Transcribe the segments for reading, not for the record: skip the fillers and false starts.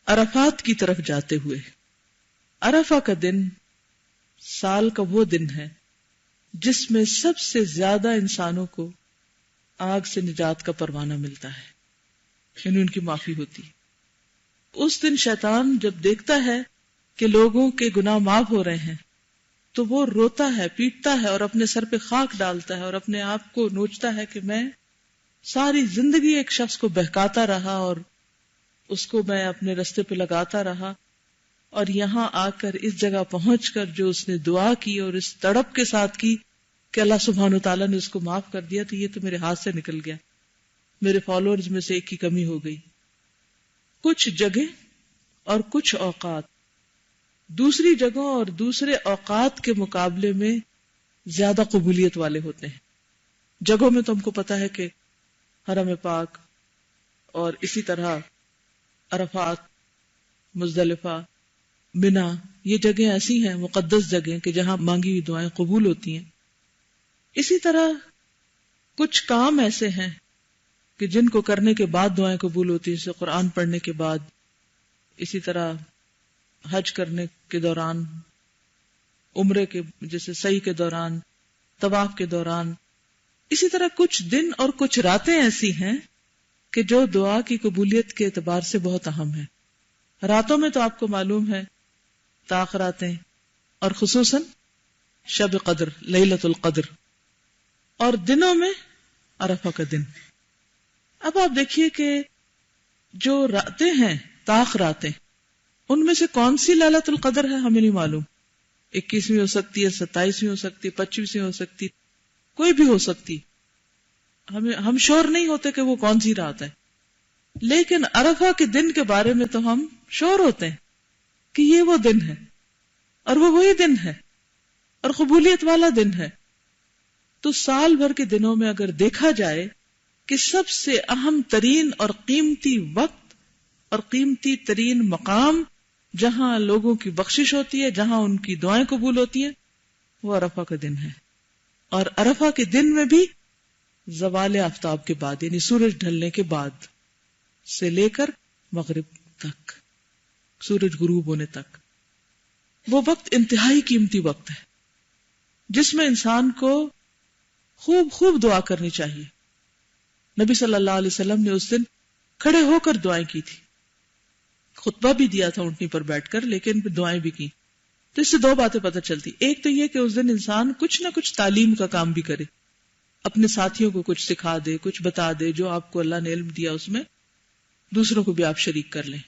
عرفات کی طرف جاتے ہوئے. عرفہ کا دن سال کا وہ دن ہے جس میں سب سے زیادہ انسانوں کو آگ سے نجات کا پروانہ ملتا ہے، یعنی ان کی معافی ہوتی. اس دن شیطان جب دیکھتا ہے کہ لوگوں کے گناہ معاف ہو رہے ہیں تو وہ روتا ہے، پیٹتا ہے اور اپنے سر پہ خاک ڈالتا ہے اور اپنے آپ کو نوچتا ہے کہ میں ساری زندگی ایک شخص کو بہکاتا رہا اور اس کو میں اپنے رستے پہ لگاتا رہا، اور یہاں آ کر اس جگہ پہنچ کر جو اس نے دعا کی اور اس تڑپ کے ساتھ کی کہ اللہ سبحانہ وتعالیٰ نے اس کو معاف کر دیا، تو یہ تو میرے ہاتھ سے نکل گیا، میرے فالوورز میں سے ایک کی کمی ہو گئی. کچھ جگہ اور کچھ اوقات دوسری جگہوں اور دوسرے اوقات کے مقابلے میں زیادہ قبولیت والے ہوتے ہیں. جگہوں میں تو ہم کو پتا ہے کہ حرم پاک اور اسی طرح عرفات، مزدلفہ، منا، یہ جگہیں ایسی ہیں مقدس جگہیں کہ جہاں مانگی ہوئی دعائیں قبول ہوتی ہیں. اسی طرح کچھ کام ایسے ہیں کہ جن کو کرنے کے بعد دعائیں قبول ہوتی ہیں، جیسے قرآن پڑھنے کے بعد، اسی طرح حج کرنے کے دوران، عمرے کے جیسے سعی کے دوران، طواف کے دوران. اسی طرح کچھ دن اور کچھ راتیں ایسی ہیں کہ جو دعا کی قبولیت کے اعتبار سے بہت اہم ہیں. راتوں میں تو آپ کو معلوم ہے طاق راتیں، اور خصوصاً شب قدر، لیلۃ القدر، اور دنوں میں عرفہ کا دن. اب آپ دیکھیے کہ جو راتیں ہیں، طاق راتیں، ان میں سے کون سی لیلۃ القدر ہے ہمیں نہیں معلوم. 21ویں ہو سکتی ہے، 27ویں ہو سکتی ہے، 25ویں ہو سکتی، کوئی بھی ہو سکتی. ہم شور نہیں ہوتے کہ وہ کون سی رات ہے، لیکن عرفہ کے دن کے بارے میں تو ہم شور ہوتے ہیں کہ یہ وہ دن ہے، اور وہ وہی دن ہے، اور قبولیت والا دن ہے. تو سال بھر کے دنوں میں اگر دیکھا جائے کہ سب سے اہم ترین اور قیمتی وقت اور قیمتی ترین مقام جہاں لوگوں کی بخشش ہوتی ہے، جہاں ان کی دعائیں قبول ہوتی ہیں، وہ عرفہ کا دن ہے. اور عرفہ کے دن میں بھی زوال آفتاب کے بعد، یعنی سورج ڈھلنے کے بعد سے لے کر مغرب تک، سورج غروب ہونے تک، وہ وقت انتہائی قیمتی وقت ہے جس میں انسان کو خوب خوب دعا کرنی چاہیے. نبی صلی اللہ علیہ وسلم نے اس دن کھڑے ہو کر دعائیں کی تھی، خطبہ بھی دیا تھا اونٹنی پر بیٹھ کر، لیکن دعائیں بھی کی. تو اس سے دو باتیں پتہ چلتی. ایک تو یہ کہ اس دن انسان کچھ نہ کچھ تعلیم کا کام بھی کرے، اپنے ساتھیوں کو کچھ سکھا دے، کچھ بتا دے، جو آپ کو اللہ نے علم دیا اس میں دوسروں کو بھی آپ شریک کر لیں.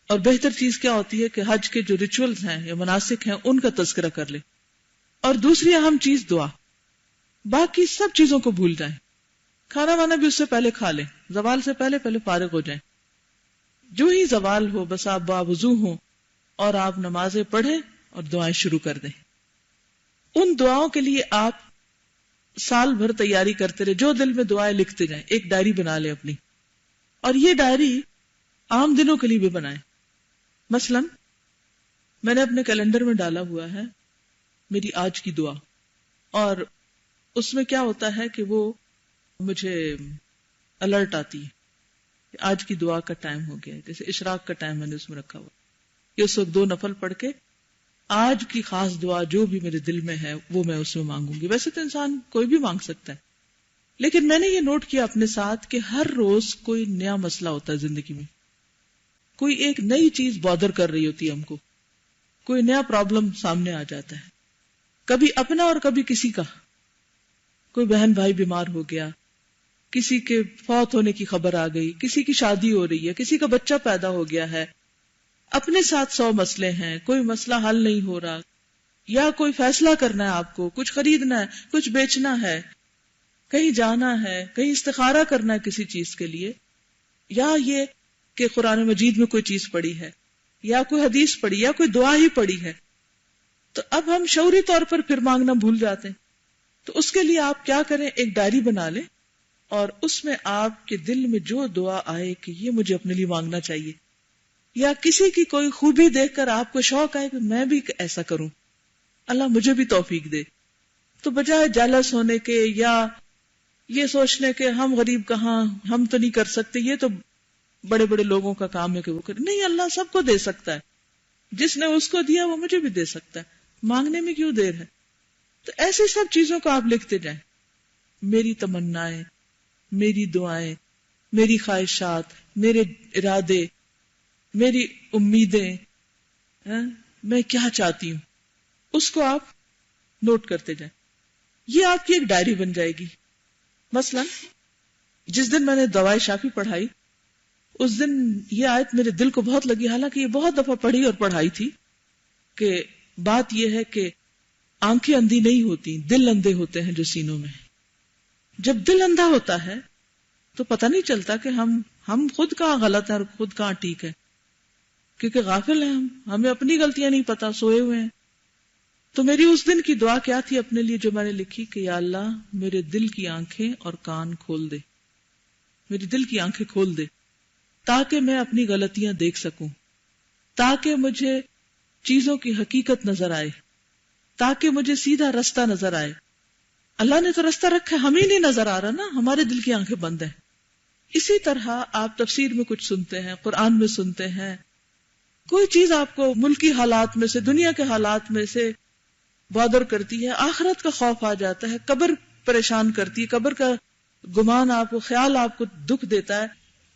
اور بہتر چیز کیا ہوتی ہے کہ حج کے جو ریچولز ہیں یا مناسک ہیں ان کا تذکرہ کر لیں. اور دوسری اہم چیز دعا. باقی سب چیزوں کو بھول جائیں، کھانا وانا بھی اس سے پہلے کھا لیں، زوال سے پہلے فارغ ہو جائیں. جو ہی زوال ہو بس آپ باوضو ہوں اور آپ نمازیں پڑھیں اور دعائیں شروع کر دیں. ان دعاؤں کے لیے آپ سال بھر تیاری کرتے رہے، جو دل میں دعائیں لکھتے جائیں. ایک ڈائری بنا لیں اپنی، اور یہ ڈائری عام دنوں کے لیے بھی بنائیں. مثلا میں نے اپنے کیلنڈر میں ڈالا ہوا ہے میری آج کی دعا، اور اس میں کیا ہوتا ہے کہ وہ مجھے الرٹ آتی ہے کہ آج کی دعا کا ٹائم ہو گیا ہے. جیسے اشراق کا ٹائم میں نے اس میں رکھا ہوا کہ اس وقت 2 نفل پڑھ کے آج کی خاص دعا جو بھی میرے دل میں ہے وہ میں اس میں مانگوں گی. ویسے تو انسان کوئی بھی مانگ سکتا ہے، لیکن میں نے یہ نوٹ کیا اپنے ساتھ کہ ہر روز کوئی نیا مسئلہ ہوتا ہے زندگی میں، کوئی ایک نئی چیز بادر کر رہی ہوتی ہے ہم کو، کوئی نیا پرابلم سامنے آ جاتا ہے، کبھی اپنا اور کبھی کسی کا. کوئی بہن بھائی بیمار ہو گیا، کسی کے فوت ہونے کی خبر آ گئی، کسی کی شادی ہو رہی ہے، کسی کا بچہ پیدا ہو گیا ہے، اپنے ساتھ 100 مسئلے ہیں، کوئی مسئلہ حل نہیں ہو رہا، یا کوئی فیصلہ کرنا ہے آپ کو، کچھ خریدنا ہے، کچھ بیچنا ہے، کہیں جانا ہے، کہیں استخارہ کرنا ہے کسی چیز کے لیے، یا یہ کہ قرآن مجید میں کوئی چیز پڑھی ہے، یا کوئی حدیث پڑھی، یا کوئی دعا ہی پڑھی ہے. تو اب ہم شعوری طور پر پھر مانگنا بھول جاتے ہیں. تو اس کے لیے آپ کیا کریں، ایک ڈائری بنا لیں اور اس میں آپ کے دل میں جو دعا آئے کہ یہ مجھے اپنے لیے مانگنا چاہیے، یا کسی کی کوئی خوبی دیکھ کر آپ کو شوق آئے کہ میں بھی ایسا کروں، اللہ مجھے بھی توفیق دے، تو بجائے جالس ہونے کے یا یہ سوچنے کے ہم غریب کہاں، ہم تو نہیں کر سکتے، یہ تو بڑے بڑے لوگوں کا کام ہے کہ وہ کرے. نہیں، اللہ سب کو دے سکتا ہے. جس نے اس کو دیا وہ مجھے بھی دے سکتا ہے. مانگنے میں کیوں دیر ہے؟ تو ایسی سب چیزوں کو آپ لکھتے جائیں. میری تمنائیں، میری دعائیں، میری خواہشات، میرے ارادے، میری امیدیں، میں کیا چاہتی ہوں، اس کو آپ نوٹ کرتے جائیں. یہ آپ کی ایک ڈائری بن جائے گی. مثلا جس دن میں نے دوائے شافی پڑھائی، اس دن یہ آیت میرے دل کو بہت لگی، حالانکہ یہ بہت دفعہ پڑھی اور پڑھائی تھی، کہ بات یہ ہے کہ آنکھیں اندھی نہیں ہوتی، دل اندھے ہوتے ہیں جو سینوں میں. جب دل اندھا ہوتا ہے تو پتہ نہیں چلتا کہ ہم خود کہاں غلط ہیں اور خود کہاں ٹھیک ہے، کیونکہ غافل ہیں ہمیں اپنی غلطیاں نہیں پتا، سوئے ہوئے ہیں. تو میری اس دن کی دعا کیا تھی اپنے لیے جو میں نے لکھی کہ یا اللہ میرے دل کی آنکھیں اور کان کھول دے، میری دل کی آنکھیں کھول دے تاکہ میں اپنی غلطیاں دیکھ سکوں، تاکہ مجھے چیزوں کی حقیقت نظر آئے، تاکہ مجھے سیدھا رستہ نظر آئے. اللہ نے تو رستہ رکھا ہے، ہم ہی نہیں نظر آ رہا نا، ہمارے دل کی آنکھیں بند ہیں. اسی طرح آپ تفسیر میں کچھ سنتے ہیں، قرآن میں سنتے ہیں، کوئی چیز آپ کو ملکی حالات میں سے، دنیا کے حالات میں سے بادر کرتی ہے، آخرت کا خوف آ جاتا ہے، قبر پریشان کرتی ہے، قبر کا گمان آپ کو، خیال آپ کو دکھ دیتا ہے،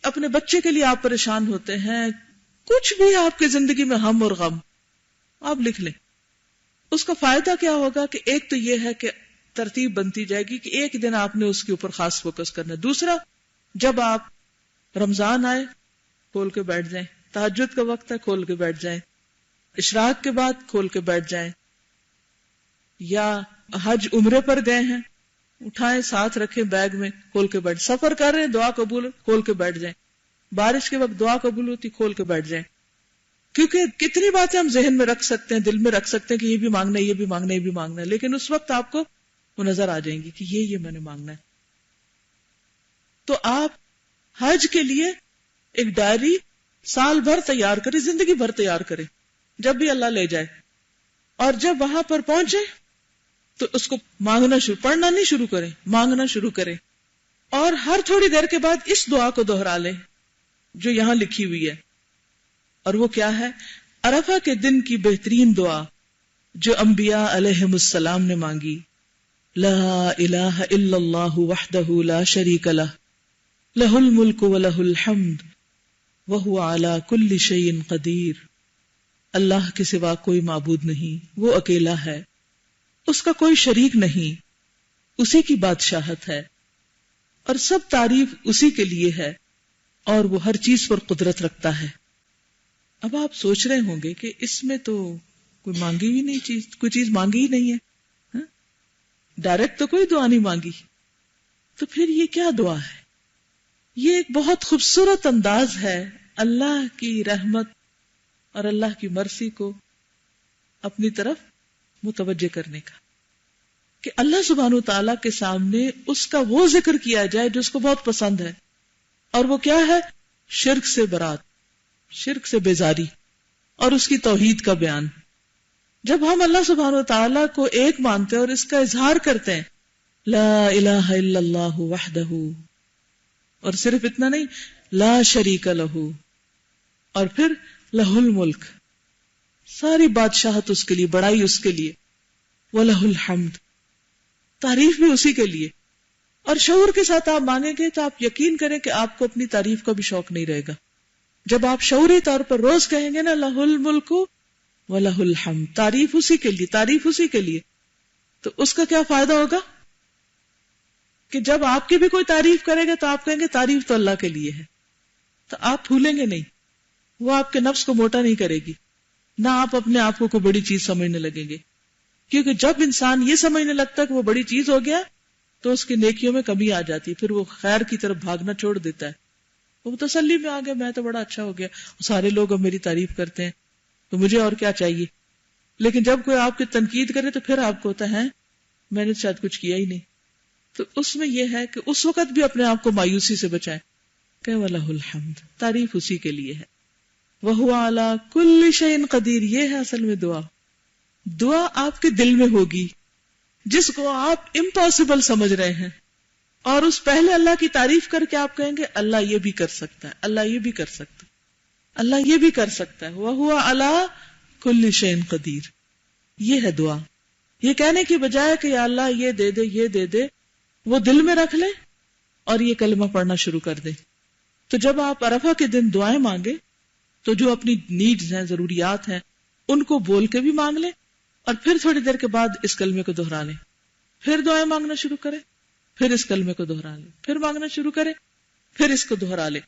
اپنے بچے کے لیے آپ پریشان ہوتے ہیں، کچھ بھی آپ کی زندگی میں ہم اور غم، آپ لکھ لیں. اس کا فائدہ کیا ہوگا کہ ایک تو یہ ہے کہ ترتیب بنتی جائے گی کہ ایک دن آپ نے اس کے اوپر خاص فوکس کرنا ہے. دوسرا، جب آپ رمضان آئے کھول کے بیٹھ جائیں، تہجد کا وقت ہے کھول کے بیٹھ جائیں، اشراق کے بعد کھول کے بیٹھ جائیں، یا حج عمرے پر گئے ہیں اٹھائیں ساتھ رکھیں بیگ میں کھول کے بیٹھ، سفر کر رہے ہیں دعا قبول کھول کے بیٹھ جائیں، بارش کے وقت دعا قبول ہوتی کھول کے بیٹھ جائیں. کیونکہ کتنی باتیں ہم ذہن میں رکھ سکتے ہیں، دل میں رکھ سکتے ہیں کہ یہ بھی مانگنا ہے، یہ بھی مانگنا ہے، یہ بھی مانگنا ہے، لیکن اس وقت آپ کو وہ نظر آ جائیں گی کہ یہ میں نے مانگنا ہے. تو آپ حج کے لیے ایک ڈائری سال بھر تیار کریں، زندگی بھر تیار کریں، جب بھی اللہ لے جائے، اور جب وہاں پر پہنچے تو اس کو مانگنا پڑھنا نہیں شروع کریں، مانگنا شروع کریں. اور ہر تھوڑی دیر کے بعد اس دعا کو دوہرا لیں جو یہاں لکھی ہوئی ہے. اور وہ کیا ہے؟ عرفہ کے دن کی بہترین دعا جو انبیاء علیہم السلام نے مانگی، لا الہ الا اللہ وحدہ لا شریک لہ، لہ الملک ولہ الحمد وہو علی کل شیء قدیر. اللہ کے سوا کوئی معبود نہیں، وہ اکیلا ہے، اس کا کوئی شریک نہیں، اسی کی بادشاہت ہے اور سب تعریف اسی کے لیے ہے، اور وہ ہر چیز پر قدرت رکھتا ہے. اب آپ سوچ رہے ہوں گے کہ اس میں تو کوئی مانگی ہی نہیں چیز، کوئی چیز مانگی ہی نہیں ہے، ڈائریکٹ تو کوئی دعا نہیں مانگی، تو پھر یہ کیا دعا ہے؟ یہ ایک بہت خوبصورت انداز ہے اللہ کی رحمت اور اللہ کی مرضی کو اپنی طرف متوجہ کرنے کا، کہ اللہ سبحانہ وتعالیٰ کے سامنے اس کا وہ ذکر کیا جائے جو اس کو بہت پسند ہے. اور وہ کیا ہے؟ شرک سے برات، شرک سے بیزاری اور اس کی توحید کا بیان. جب ہم اللہ سبحانہ وتعالیٰ کو ایک مانتے ہیں اور اس کا اظہار کرتے ہیں، لا الہ الا اللہ وحدہ، اور صرف اتنا نہیں، لا شریک لہ، اور پھر لہ الملک، ساری بادشاہت اس کے لیے، بڑائی اس کے لیے، وَلَهُ الْحَمْدُ، تعریف بھی اسی کے لیے. اور شعور کے ساتھ آپ مانگیں گے تو آپ یقین کریں کہ آپ کو اپنی تعریف کا بھی شوق نہیں رہے گا. جب آپ شعوری طور پر روز کہیں گے نا لَهُ الْمُلْكُ وَلَهُ الْحَمْدُ، تعریف اسی کے لیے، تعریف اسی کے لیے، تو اس کا کیا فائدہ ہوگا کہ جب آپ کی بھی کوئی تعریف کرے گا تو آپ کہیں گے تعریف تو اللہ کے لیے ہے، تو آپ پھولیں گے نہیں، وہ آپ کے نفس کو موٹا نہیں کرے گی، نہ آپ اپنے آپ کو کوئی بڑی چیز سمجھنے لگیں گے. کیونکہ جب انسان یہ سمجھنے لگتا ہے کہ وہ بڑی چیز ہو گیا تو اس کی نیکیوں میں کمی آ جاتی، پھر وہ خیر کی طرف بھاگنا چھوڑ دیتا ہے. وہ تسلی میں آ گیا میں تو بڑا اچھا ہو گیا، سارے لوگ اب میری تعریف کرتے ہیں تو مجھے اور کیا چاہیے. لیکن جب کوئی آپ کی تنقید کرے تو پھر آپ کو ہوتا ہے میں نے شاید کچھ کیا ہی نہیں. تو اس میں یہ ہے کہ اس وقت بھی اپنے آپ کو مایوسی سے بچائیں کہ وَلَهُ الْحَمْدُ، تعریف اسی کے لیے ہے، وَهُوَ عَلَى كُلِّ شَيْءٍ قَدِيرٌ. یہ ہے اصل میں دعا. دعا آپ کے دل میں ہوگی جس کو آپ امپاسبل سمجھ رہے ہیں، اور اس پہلے اللہ کی تعریف کر کے آپ کہیں گے اللہ یہ بھی کر سکتا ہے، اللہ یہ بھی کر سکتا ہے، اللہ یہ بھی کر سکتا ہے، وَهُوَ عَلَىٰ كُلِّ شَيْءٍ قدیر. یہ ہے دعا. یہ کہنے کی بجائے کہ یا اللہ یہ دے دے یہ دے دے، وہ دل میں رکھ لے اور یہ کلمہ پڑھنا شروع کر دے. تو جب آپ عرفہ کے دن دعائیں مانگے تو جو اپنی نیڈز ہیں، ضروریات ہیں، ان کو بول کے بھی مانگ لیں اور پھر تھوڑی دیر کے بعد اس کلمے کو دہرا لیں. پھر دعائیں مانگنا شروع کریں، پھر اس کلمے کو دہرا لیں، پھر مانگنا شروع کریں، پھر اس کو دہرا لیں.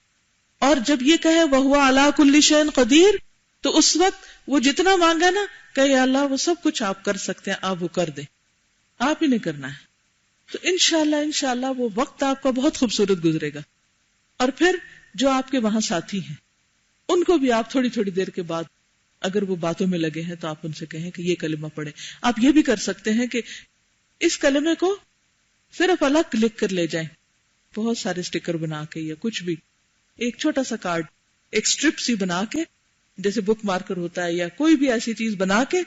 اور جب یہ کہے وَهُوَ عَلَىٰ كُلِّ شَيْءٍ قدیر، تو اس وقت وہ جتنا مانگا نا کہ یا اللہ وہ سب کچھ آپ کر سکتے ہیں، آپ وہ کر دیں، آپ ہی نے کرنا ہے. تو انشاءاللہ وہ وقت آپ کا بہت خوبصورت گزرے گا. اور پھر جو آپ کے وہاں ساتھی ہیں ان کو بھی آپ تھوڑی تھوڑی دیر کے بعد اگر وہ باتوں میں لگے ہیں تو آپ ان سے کہیں کہ یہ کلمہ پڑھیں. آپ یہ بھی کر سکتے ہیں کہ اس کلمے کو صرف الگ لکھ کر لے جائیں، بہت سارے سٹیکر بنا کے یا کچھ بھی، ایک چھوٹا سا کارڈ، ایک سٹرپ سی بنا کے جیسے بک مارکر ہوتا ہے یا کوئی بھی ایسی چیز بنا کے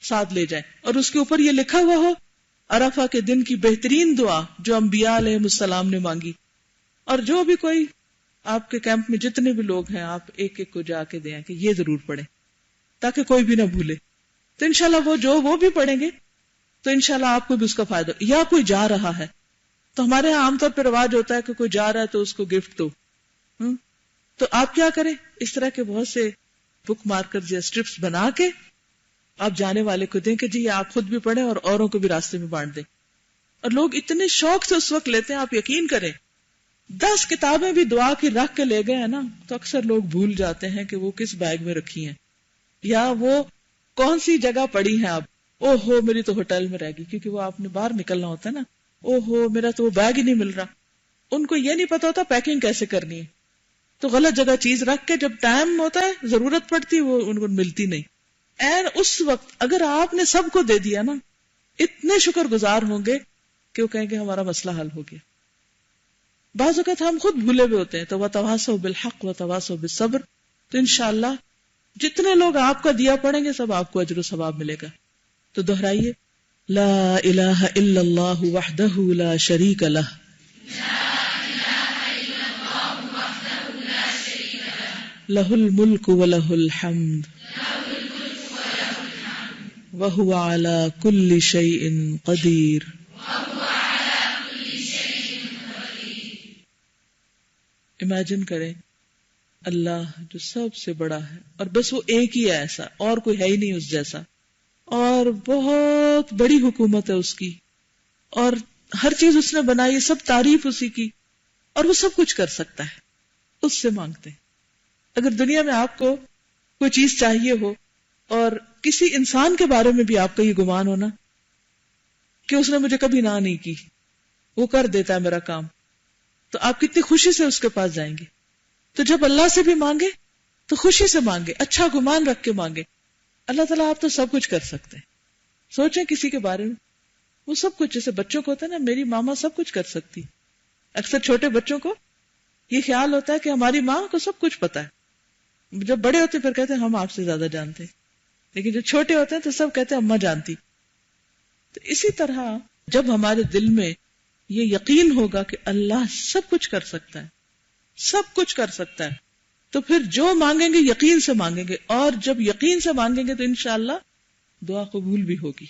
ساتھ لے جائیں اور اس کے اوپر یہ لکھا ہوا ہو عرفہ کے دن کی بہترین دعا جو انبیاء علیہ السلام نے مانگی. اور جو بھی کوئی آپ کے کیمپ میں جتنے بھی لوگ ہیں آپ ایک ایک کو جا کے دیں کہ یہ ضرور پڑھیں تاکہ کوئی بھی نہ بھولے. تو انشاءاللہ وہ بھی پڑھیں گے تو انشاءاللہ آپ کو بھی اس کا فائدہ. یا کوئی جا رہا ہے تو ہمارے ہاں عام طور پہ رواج ہوتا ہے کہ کوئی جا رہا ہے تو اس کو گفٹ دو. تو آپ کیا کریں، اس طرح کے بہت سے بک مارکر یا سٹرپس بنا کے آپ جانے والے کو دیں کہ جی آپ خود بھی پڑھیں اور اوروں کو بھی راستے میں بانٹ دیں. اور لوگ اتنے شوق سے اس وقت لیتے ہیں، آپ یقین کریں 10 کتابیں بھی دعا کی رکھ کے لے گئے ہیں نا تو اکثر لوگ بھول جاتے ہیں کہ وہ کس بیگ میں رکھی ہیں یا وہ کون سی جگہ پڑی ہیں. آپ او ہو میری تو ہوٹل میں رہ گئی، کیونکہ وہ آپ نے باہر نکلنا ہوتا ہے نا، او ہو میرا تو وہ بیگ ہی نہیں مل رہا. ان کو یہ نہیں پتا ہوتا پیکنگ کیسے کرنی ہے، تو غلط جگہ چیز رکھ کے جب ٹائم ہوتا ہے ضرورت پڑتی وہ ان کو ملتی نہیں. اور اس وقت اگر آپ نے سب کو دے دیا نا اتنے شکر گزار ہوں گے کہ وہ کہیں گے ہمارا مسئلہ حل ہو گیا. بعض اوقات ہم خود بھولے ہوئے ہوتے ہیں تو وَتَوَاصَوْا بِالْحَقِّ وَتَوَاصَوْا بِالصَّبْرِ. تو انشاءاللہ جتنے لوگ آپ کا دیا پڑھیں گے سب آپ کو اجر و ثواب ملے گا. تو دہرائیے لا الہ الا اللہ وحدہ لا شریک لہ لہ الملک ولہ الحمد وہو علی کل شیء قدیر. امیجن کریں اللہ جو سب سے بڑا ہے اور بس وہ ایک ہی ہے ایسا اور کوئی ہے ہی نہیں اس جیسا، اور بہت بڑی حکومت ہے اس کی اور ہر چیز اس نے بنائی ہے، سب تعریف اسی کی، اور وہ سب کچھ کر سکتا ہے. اس سے مانگتے ہیں. اگر دنیا میں آپ کو کوئی چیز چاہیے ہو اور کسی انسان کے بارے میں بھی آپ کا یہ گمان ہونا کہ اس نے مجھے کبھی نہ نہیں کی، وہ کر دیتا ہے میرا کام، تو آپ کتنی خوشی سے اس کے پاس جائیں گے. تو جب اللہ سے بھی مانگے تو خوشی سے مانگے، اچھا گمان رکھ کے مانگے. اللہ تعالیٰ آپ تو سب کچھ کر سکتے ہیں. سوچیں کسی کے بارے میں وہ سب کچھ، جیسے بچوں کو ہوتا ہے نا میری ماما سب کچھ کر سکتی. اکثر چھوٹے بچوں کو یہ خیال ہوتا ہے کہ ہماری ماں کو سب کچھ پتا ہے. جب بڑے ہوتے پھر کہتے ہیں ہم آپ سے زیادہ جانتے ہیں، لیکن جب چھوٹے ہوتے ہیں تو سب کہتے ہیں اماں جانتی. تو اسی طرح جب ہمارے دل میں یہ یقین ہوگا کہ اللہ سب کچھ کر سکتا ہے، سب کچھ کر سکتا ہے، تو پھر جو مانگیں گے یقین سے مانگیں گے، اور جب یقین سے مانگیں گے تو انشاءاللہ دعا قبول بھی ہوگی.